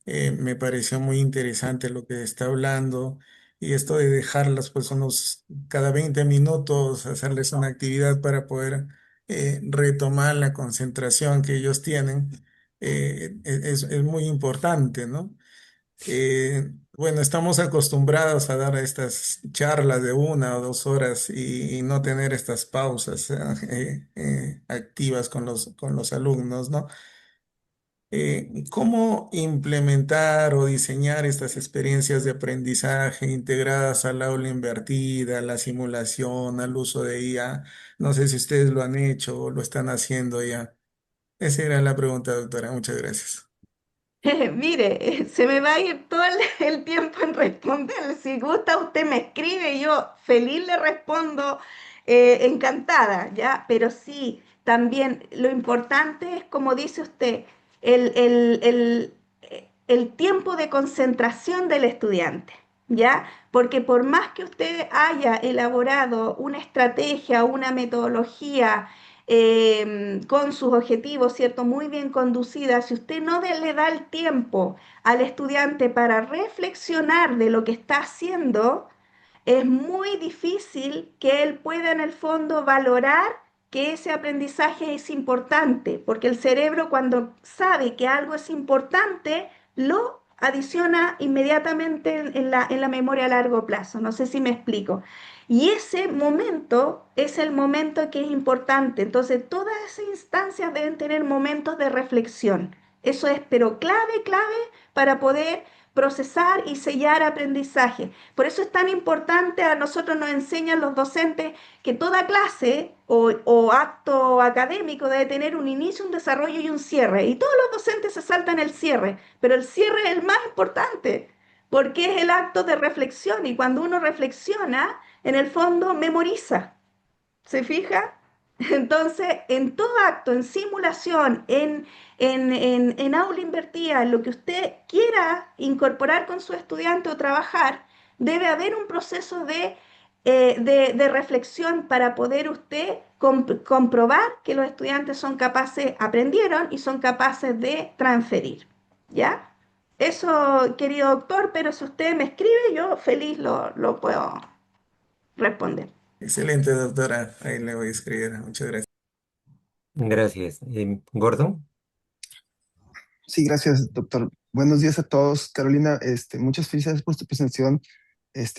me pareció muy interesante lo que está hablando y esto de dejarlas pues cada 20 minutos, hacerles una actividad para poder retomar la concentración que ellos tienen, es muy importante, ¿no? Bueno, estamos acostumbrados a dar estas charlas de 1 o 2 horas y no tener estas pausas activas con con los alumnos, ¿no? ¿Cómo implementar o diseñar estas experiencias de aprendizaje integradas al aula invertida, a la simulación, al uso de IA? No sé si ustedes lo han hecho o lo están haciendo ya. Esa era la pregunta, doctora. Muchas gracias. Mire, se me va a ir todo el tiempo en responder. Si gusta, usted me escribe, yo feliz le respondo, encantada, ¿ya? Pero sí, también lo importante es, como dice usted, el, el, el, el tiempo de concentración del estudiante, ¿ya? Porque por más que usted haya elaborado una estrategia, una metodología, con sus objetivos, ¿cierto? Muy bien conducida, si usted no le da el tiempo al estudiante para reflexionar de lo que está haciendo, es muy difícil que él pueda en el fondo valorar que ese aprendizaje es importante, porque el cerebro cuando sabe que algo es importante, lo adiciona inmediatamente en la memoria a largo plazo. No sé si me explico. Y ese momento es el momento que es importante. Entonces, todas esas instancias deben tener momentos de reflexión. Eso es, pero clave, clave para poder procesar y sellar aprendizaje. Por eso es tan importante, a nosotros nos enseñan los docentes que toda clase o acto académico debe tener un inicio, un desarrollo y un cierre. Y todos los docentes se saltan el cierre, pero el cierre es el más importante porque es el acto de reflexión y cuando uno reflexiona, en el fondo memoriza. ¿Se fija? Entonces, en todo acto, en simulación, en aula invertida, en lo que usted quiera incorporar con su estudiante o trabajar, debe haber un proceso de reflexión para poder usted comprobar que los estudiantes son capaces, aprendieron y son capaces de transferir. ¿Ya? Eso, querido doctor, pero si usted me escribe, yo feliz lo puedo responder. Excelente, doctora. Ahí le voy a escribir. Muchas gracias. Gracias. Gordon. Sí, gracias, doctor. Buenos días a todos. Carolina, muchas felicidades por tu presentación.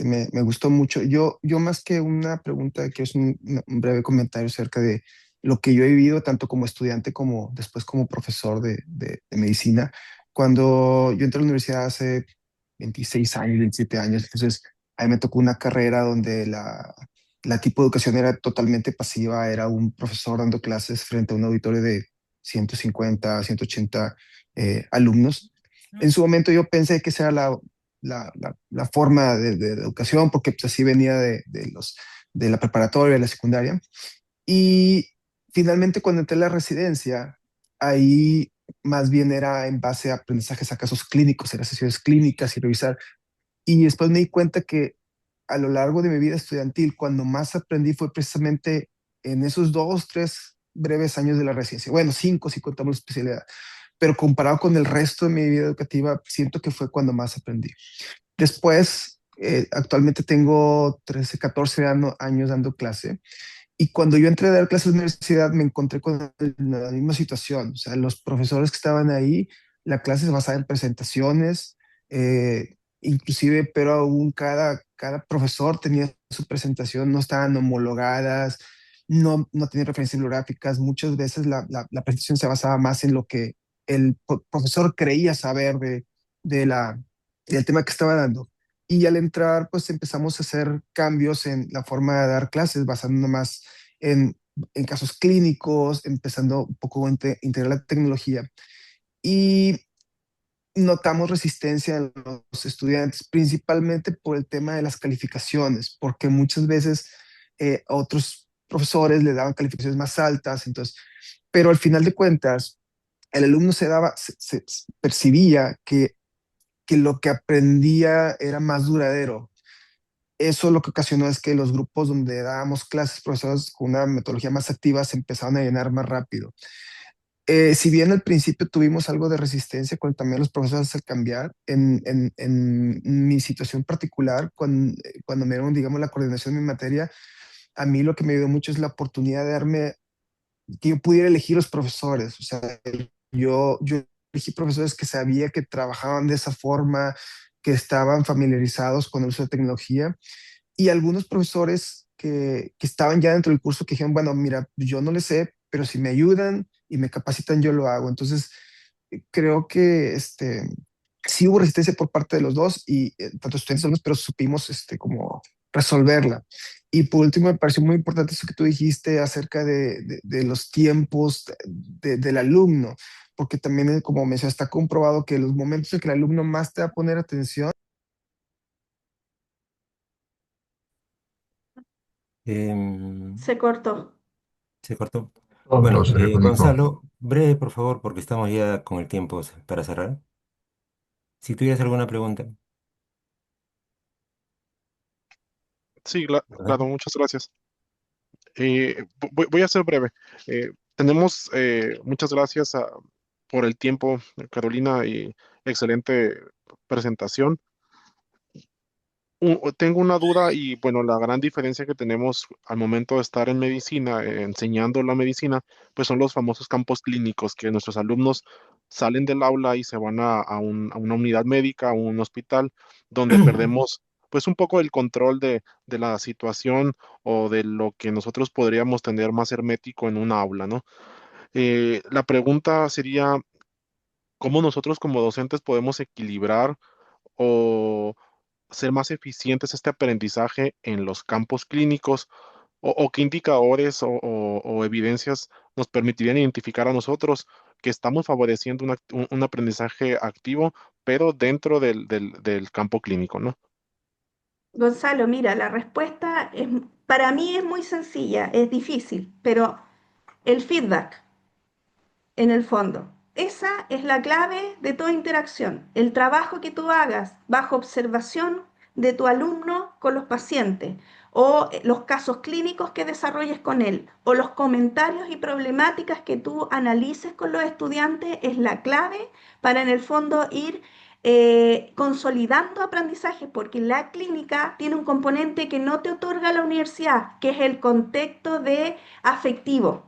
Me gustó mucho. Yo más que una pregunta, quiero hacer un breve comentario acerca de lo que yo he vivido, tanto como estudiante como después como profesor de medicina. Cuando yo entré a la universidad hace 26 años, 27 años, entonces a mí me tocó una carrera donde la tipo de educación era totalmente pasiva, era un profesor dando clases frente a un auditorio de 150, 180 alumnos. En su momento yo pensé que esa era la forma de educación, porque pues, así venía de la preparatoria, de la secundaria. Y finalmente cuando entré a la residencia, ahí más bien era en base a aprendizajes a casos clínicos, eran sesiones clínicas y revisar. Y después me di cuenta que a lo largo de mi vida estudiantil, cuando más aprendí fue precisamente en esos 2, 3 breves años de la residencia. Bueno, 5 si contamos la especialidad, pero comparado con el resto de mi vida educativa, siento que fue cuando más aprendí. Después, Actualmente tengo 13, 14 años dando clase. Y cuando yo entré a dar clases en la universidad me encontré con la misma situación. O sea, los profesores que estaban ahí, la clase se basaba en presentaciones, inclusive, pero aún cada profesor tenía su presentación, no estaban homologadas, no tenían referencias bibliográficas. Muchas veces la presentación se basaba más en lo que el profesor creía saber de del tema que estaba dando. Y al entrar, pues empezamos a hacer cambios en la forma de dar clases, basándonos más en, en casos clínicos, empezando un poco a integrar la tecnología. Y notamos resistencia en los estudiantes, principalmente por el tema de las calificaciones, porque muchas veces otros profesores le daban calificaciones más altas, entonces, pero al final de cuentas, el alumno se percibía que lo que aprendía era más duradero. Eso lo que ocasionó es que los grupos donde dábamos clases, profesores con una metodología más activa, se empezaron a llenar más rápido. Si bien al principio tuvimos algo de resistencia con también los profesores al cambiar, en mi situación particular, cuando me dieron, digamos, la coordinación de mi materia, a mí lo que me ayudó mucho es la oportunidad de darme, que yo pudiera elegir los profesores. O sea, yo elegí profesores que sabía que trabajaban de esa forma, que estaban familiarizados con el uso de tecnología, y algunos profesores que estaban ya dentro del curso que dijeron, bueno, mira, yo no le sé, pero si me ayudan y me capacitan, yo lo hago. Entonces, creo que sí hubo resistencia por parte de los dos, y tanto estudiantes y alumnos, pero supimos como resolverla. Y por último, me pareció muy importante eso que tú dijiste acerca de los tiempos del alumno, porque también, como mencioné, está comprobado que los momentos en que el alumno más te va a poner atención. Em, Se cortó. Se cortó. Pronto Bueno, se reconectó. Gonzalo, breve, por favor, porque estamos ya con el tiempo para cerrar. Si tuvieras alguna pregunta. Sí, ¿Verdad? claro, muchas gracias. Voy a ser breve. Tenemos muchas gracias por el tiempo, Carolina, y excelente presentación. Tengo una duda y bueno, la gran diferencia que tenemos al momento de estar en medicina, enseñando la medicina, pues son los famosos campos clínicos que nuestros alumnos salen del aula y se van a una unidad médica, a un hospital, donde perdemos pues un poco el control de la situación o de lo que nosotros podríamos tener más hermético en una aula, ¿no? La pregunta sería, ¿cómo nosotros como docentes podemos equilibrar o ser más eficientes este aprendizaje en los campos clínicos o qué indicadores o evidencias nos permitirían identificar a nosotros que estamos favoreciendo un aprendizaje activo, pero dentro del campo clínico, ¿no? Gonzalo, mira, la respuesta para mí es muy sencilla, es difícil, pero el feedback, en el fondo, esa es la clave de toda interacción. El trabajo que tú hagas bajo observación de tu alumno con los pacientes, o los casos clínicos que desarrolles con él, o los comentarios y problemáticas que tú analices con los estudiantes, es la clave para, en el fondo, ir consolidando aprendizajes, porque la clínica tiene un componente que no te otorga la universidad, que es el contexto de afectivo.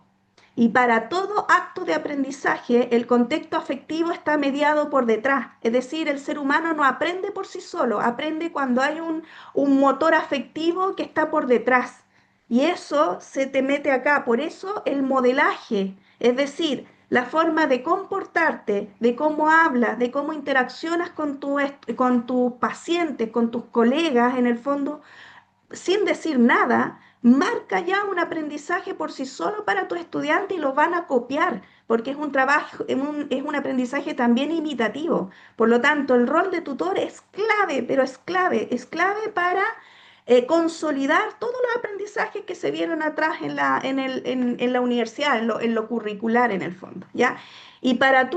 Y para todo acto de aprendizaje, el contexto afectivo está mediado por detrás. Es decir, el ser humano no aprende por sí solo, aprende cuando hay un motor afectivo que está por detrás. Y eso se te mete acá. Por eso el modelaje, es decir, la forma de comportarte, de cómo hablas, de cómo interaccionas con tus pacientes, con tus colegas, en el fondo, sin decir nada, marca ya un aprendizaje por sí solo para tu estudiante y lo van a copiar, porque es un trabajo, es un aprendizaje también imitativo. Por lo tanto, el rol de tutor es clave, pero es clave para consolidar todos los aprendizajes que se vieron atrás en la universidad, en lo curricular en el fondo, ¿ya? Y para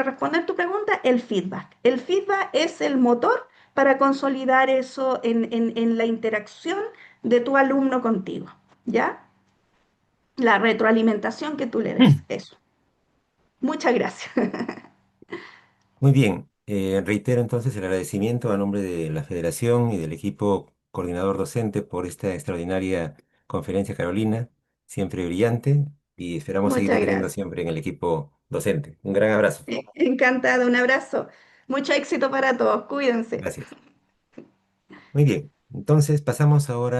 responder tu pregunta, el feedback. El feedback es el motor para consolidar eso en la interacción de tu alumno contigo, ¿ya? La retroalimentación que tú le des, eso. Muchas gracias. Muy bien. Reitero entonces el agradecimiento a nombre de la Federación y del equipo coordinador docente por esta extraordinaria conferencia, Carolina, siempre brillante, y esperamos seguirte Muchas teniendo gracias. siempre en el equipo docente. Un gran abrazo. Encantada, un abrazo. Mucho éxito para todos. Cuídense. Gracias. Muy bien, entonces pasamos ahora